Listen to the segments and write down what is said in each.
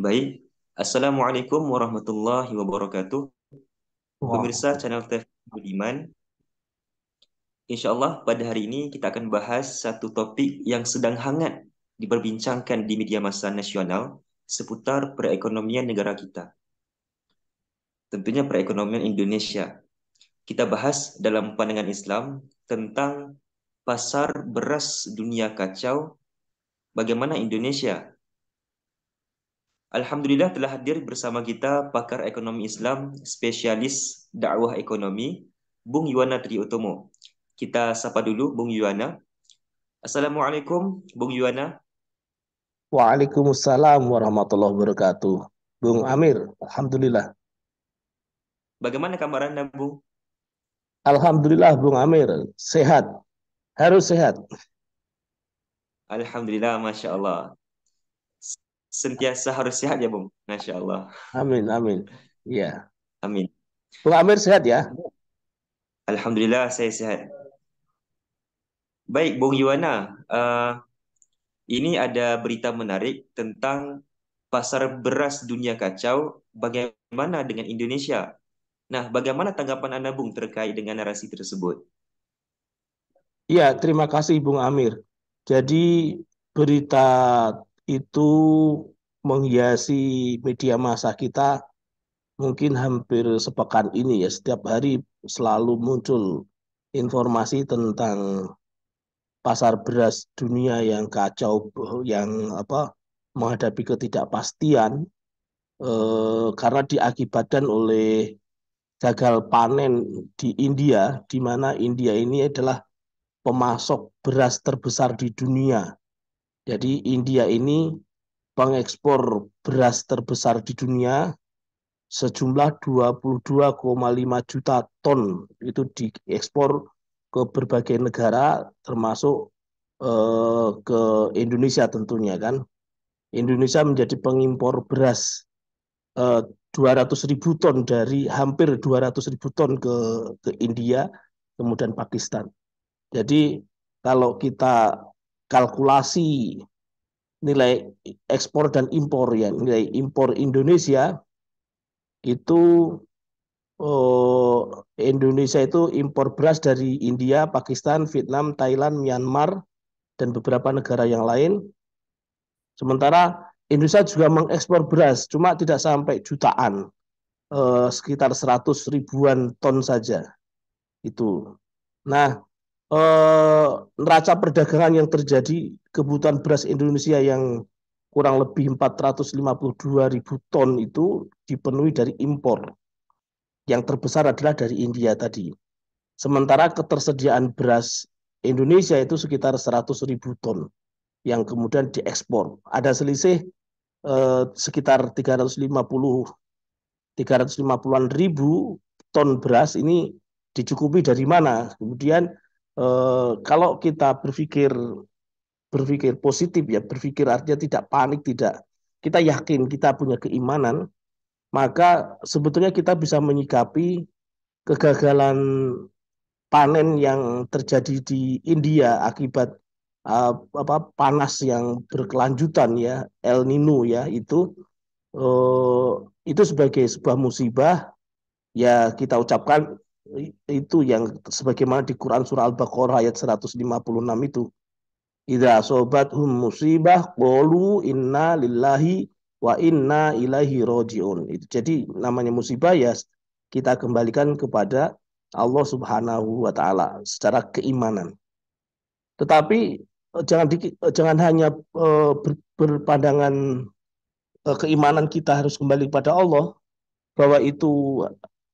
Baik, Assalamualaikum warahmatullahi wabarakatuh. Wah, Pemirsa channel TV Budiman, insya Allah pada hari ini kita akan bahas satu topik yang sedang hangat diperbincangkan di media massa nasional seputar perekonomian negara kita. Tentunya perekonomian Indonesia. Kita bahas dalam pandangan Islam tentang pasar beras dunia kacau, bagaimana Indonesia. Alhamdulillah telah hadir bersama kita pakar ekonomi Islam, spesialis dakwah ekonomi, Bung Yuwana Triutomo. Kita sapa dulu Bung Yuwana. Assalamualaikum, Bung Yuwana. Waalaikumsalam warahmatullahi wabarakatuh. Bung Amir, Alhamdulillah. Bagaimana kabar Anda, Bung? Alhamdulillah Bung Amir, sehat. Harus sehat. Alhamdulillah, Masya Allah. Sentiasa harus sehat ya, Bung. Masya Allah. Amin, amin. Ya. Amin. Bung Amir sehat ya? Alhamdulillah, saya sehat. Baik, Bung Yuwana. Ini ada berita menarik tentang pasar beras dunia kacau. Bagaimana dengan Indonesia? Nah, bagaimana tanggapan Anda, Bung, terkait dengan narasi tersebut? Iya, terima kasih Bung Amir. Jadi berita itu menghiasi media massa kita mungkin hampir sepekan ini ya. Setiap hari selalu muncul informasi tentang pasar beras dunia yang kacau, yang menghadapi ketidakpastian karena diakibatkan oleh gagal panen di India, di mana India ini adalah pemasok beras terbesar di dunia. Jadi India ini pengekspor beras terbesar di dunia sejumlah 22,5 juta ton itu diekspor ke berbagai negara termasuk ke Indonesia tentunya kan. Indonesia menjadi pengimpor beras 200 ribu ton dari hampir 200 ribu ton ke India, kemudian Pakistan. Jadi kalau kita kalkulasi nilai ekspor dan impor ya, nilai impor Indonesia itu Indonesia itu impor beras dari India, Pakistan, Vietnam, Thailand, Myanmar, dan beberapa negara yang lain. Sementara Indonesia juga mengekspor beras, cuma tidak sampai jutaan, sekitar 100 ribuan ton saja. Itu. Nah, neraca perdagangan yang terjadi, kebutuhan beras Indonesia yang kurang lebih 452 ribu ton itu dipenuhi dari impor. Yang terbesar adalah dari India tadi. Sementara ketersediaan beras Indonesia itu sekitar 100 ribu ton yang kemudian diekspor. Ada selisih sekitar 350-an ribu ton beras ini dicukupi dari mana? Kemudian kalau kita berpikir berpikir positif ya, berpikir artinya tidak panik, tidak, kita yakin, kita punya keimanan, maka sebetulnya kita bisa menyikapi kegagalan panen yang terjadi di India akibat panas yang berkelanjutan ya, El Nino ya, uh, itu sebagai sebuah musibah ya, kita ucapkan itu yang sebagaimana di Quran surah Al-Baqarah ayat 156 itu. Idza asobathum musibah qalu inna lillahi wa inna ilaihi rojiun. Itu jadi namanya musibah ya, kita kembalikan kepada Allah Subhanahu wa taala secara keimanan. Tetapi jangan hanya berpandangan keimanan kita harus kembali kepada Allah, bahwa itu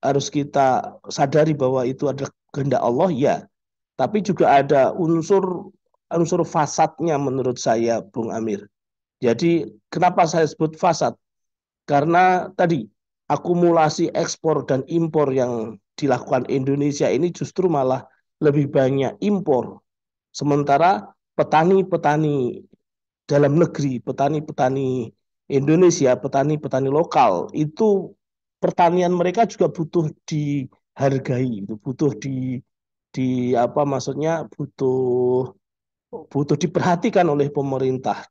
harus kita sadari bahwa itu adalah kehendak Allah ya. Tapi juga ada unsur unsur fasadnya menurut saya, Bung Amir. Jadi kenapa saya sebut fasad? Karena tadi akumulasi ekspor dan impor yang dilakukan Indonesia ini justru malah lebih banyak impor. Sementara petani-petani dalam negeri, petani-petani Indonesia, petani-petani lokal itu pertanian mereka juga butuh dihargai, itu butuh di apa maksudnya butuh butuh diperhatikan oleh pemerintah.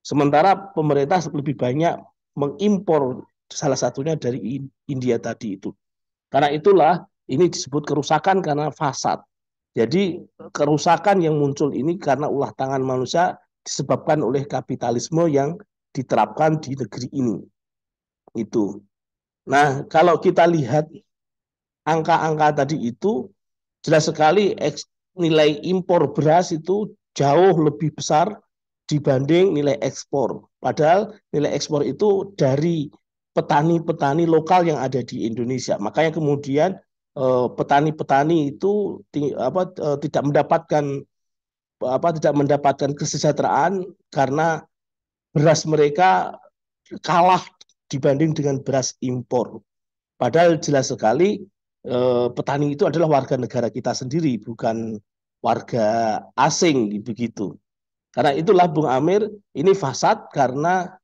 Sementara pemerintah lebih banyak mengimpor salah satunya dari India tadi itu. Karena itulah ini disebut kerusakan karena fasad. Jadi kerusakan yang muncul ini karena ulah tangan manusia disebabkan oleh kapitalisme yang diterapkan di negeri ini. Itu. Nah, kalau kita lihat angka-angka tadi itu jelas sekali nilai impor beras itu jauh lebih besar dibanding nilai ekspor. Padahal nilai ekspor itu dari petani-petani lokal yang ada di Indonesia. Makanya kemudian petani-petani itu tidak mendapatkan tidak mendapatkan kesejahteraan karena beras mereka kalah dibanding dengan beras impor. Padahal jelas sekali petani itu adalah warga negara kita sendiri, bukan warga asing begitu. Karena itulah Bung Amir, ini fasad karena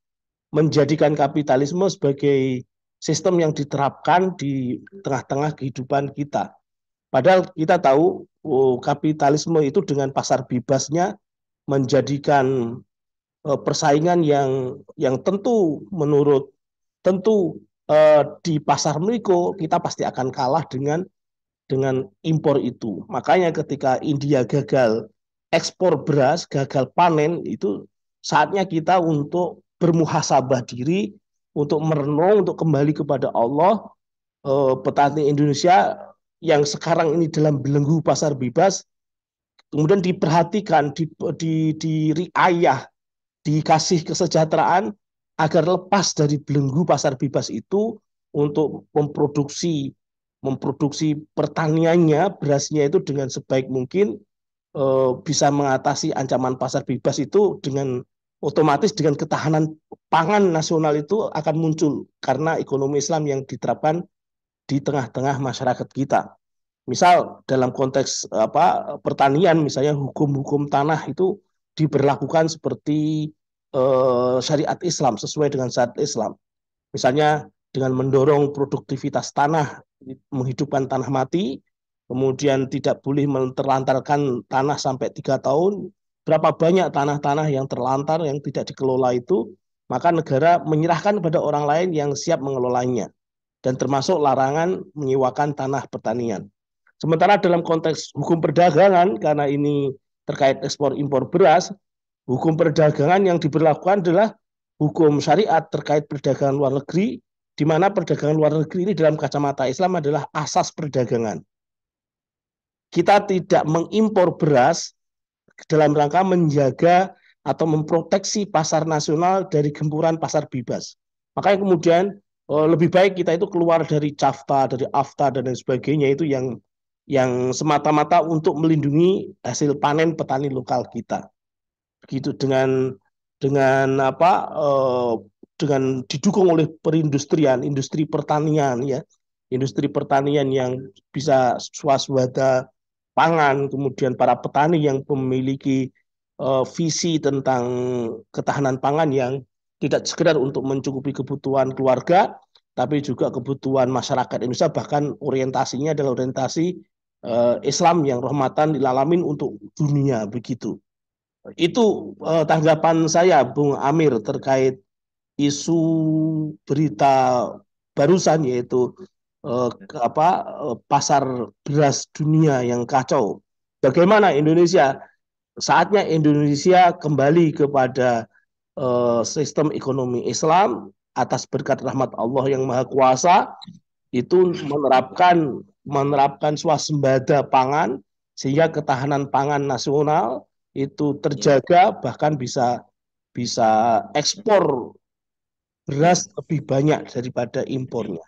menjadikan kapitalisme sebagai sistem yang diterapkan di tengah-tengah kehidupan kita. Padahal kita tahu kapitalisme itu dengan pasar bebasnya menjadikan persaingan yang tentu di pasar Miko kita pasti akan kalah dengan impor itu. Makanya ketika India gagal ekspor beras, gagal panen, itu saatnya kita untuk bermuhasabah diri, untuk merenung, untuk kembali kepada Allah. Petani Indonesia yang sekarang ini dalam belenggu pasar bebas, kemudian diperhatikan, riayah, dikasih kesejahteraan agar lepas dari belenggu pasar bebas itu untuk memproduksi pertaniannya, berasnya itu dengan sebaik mungkin, bisa mengatasi ancaman pasar bebas itu dengan otomatis dengan ketahanan pangan nasional itu akan muncul karena ekonomi Islam yang diterapkan di tengah-tengah masyarakat kita. Misal dalam konteks pertanian, misalnya hukum-hukum tanah itu diberlakukan seperti syariat Islam, sesuai dengan syariat Islam. Misalnya dengan mendorong produktivitas tanah, menghidupkan tanah mati, kemudian tidak boleh terlantarkan tanah sampai 3 tahun. Berapa banyak tanah-tanah yang terlantar, yang tidak dikelola itu, maka negara menyerahkan kepada orang lain yang siap mengelolanya. Dan termasuk larangan menyewakan tanah pertanian. Sementara dalam konteks hukum perdagangan, karena ini terkait ekspor impor beras, hukum perdagangan yang diberlakukan adalah hukum syariat terkait perdagangan luar negeri, di mana perdagangan luar negeri ini dalam kacamata Islam adalah asas perdagangan. Kita tidak mengimpor beras dalam rangka menjaga atau memproteksi pasar nasional dari gempuran pasar bebas. Makanya kemudian lebih baik kita itu keluar dari CAFTA, dari AFTA dan lain sebagainya itu yang semata-mata untuk melindungi hasil panen petani lokal kita. Begitu dengan dengan didukung oleh perindustrian, industri pertanian ya, industri pertanian yang bisa swasembada pangan, kemudian para petani yang memiliki visi tentang ketahanan pangan yang tidak sekedar untuk mencukupi kebutuhan keluarga, tapi juga kebutuhan masyarakat Indonesia, bahkan orientasinya adalah orientasi Islam yang rahmatan lil alamin untuk dunia begitu. Itu tanggapan saya, Bung Amir, terkait isu berita barusan yaitu eh, pasar beras dunia yang kacau. Bagaimana Indonesia? Saatnya Indonesia kembali kepada sistem ekonomi Islam atas berkat rahmat Allah yang Maha Kuasa, itu menerapkan swasembada pangan sehingga ketahanan pangan nasional itu Ya, terjaga, bahkan bisa bisa ekspor beras ya, lebih banyak daripada impornya.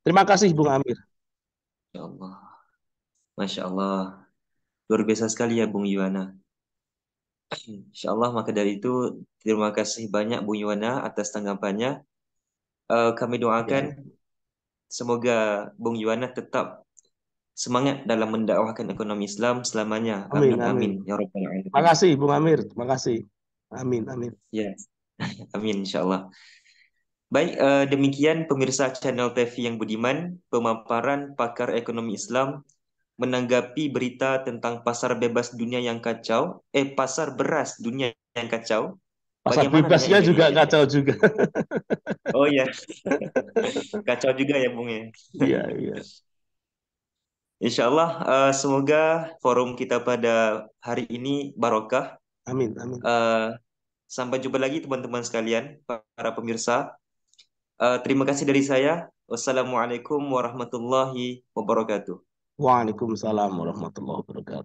Terima kasih Bung Amir. ya Allah. Masya Allah. Luar biasa sekali ya Bung Yuwana. Insya Allah maka dari itu terima kasih banyak Bung Yuwana atas tanggapannya. Kami doakan Ya, semoga Bung Yuwana tetap semangat dalam mendakwahkan ekonomi Islam selamanya. amin Amin amin. amin ya rabbal Terima alamin. kasih Bung Amir. Terima kasih. Amin amin. Ya, amin insya Allah. Baik, demikian pemirsa channel TV yang budiman, pemaparan pakar ekonomi Islam menanggapi berita tentang pasar bebas dunia yang kacau, pasar beras dunia yang kacau. Pasar Bagaimana dengan bebasnya juga Indonesia? kacau juga. Oh ya, kacau juga ya Bung ya. Iya, iya. Insya Allah, semoga forum kita pada hari ini barokah. Amin, amin. Eh, Sampai jumpa lagi teman-teman sekalian, para pemirsa. Terima kasih dari saya. Wassalamualaikum warahmatullahi wabarakatuh. Waalaikumsalam warahmatullahi wabarakatuh.